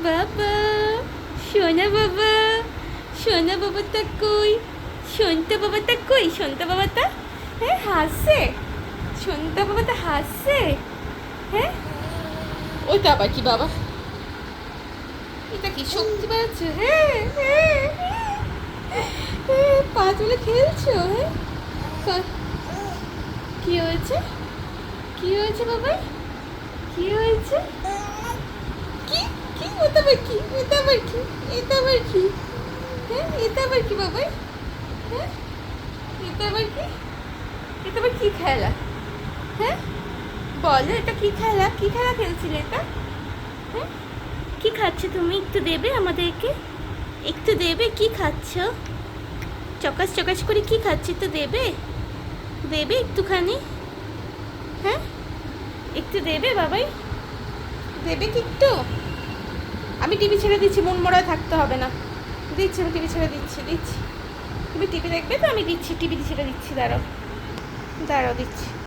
বাবা, সোনা বাবা, সোনা বাবাটা কই? সন্তা বাবাটা কই? সন্তা বাবাটা হ্যাঁ হাসছে, সন্তা বাবাটা হাসছে। হ্যাঁ, ওইটা আবার কি বাবা? এটা কি শক্তি বাড়াচ্ছে? হ্যাঁ হ্যাঁ হ্যাঁ, পা তুলে খেলছো? হ্যাঁ, কি হয়েছে? কি হয়েছে বাবাই? কি হয়েছে? কি কি ওটা আবার কি? এটা আবার কি? এটা আবার কি? হ্যাঁ, এটা আবার কি বাবাই? হ্যাঁ, এটা আবার কি? এটা আবার কি খেলা? হ্যাঁ, বলো এটা কি খেলা? কি খেলা খেলছিলে এটা? হ্যাঁ, কি খাচ্ছ তুমি? একটু দেবে আমাদেরকে? একটু দেবে? কি খাচ্ছ? চকাস চকাস করে কি খাচ্ছি? তো দেবে? দেবে একটুখানি? হ্যাঁ, একটু দেবে বাবাই? দেবে কি একটু? আমি টিভি ছেড়ে দিচ্ছি, মন মরা থাকতে হবে না। দিচ্ছি, আমি টিভি ছেড়ে দিচ্ছি। তুমি টিভি দেখবে তো? আমি দিচ্ছি, টিভি ছেড়ে দিচ্ছি, দাঁড়াও দাঁড়াও দিচ্ছি।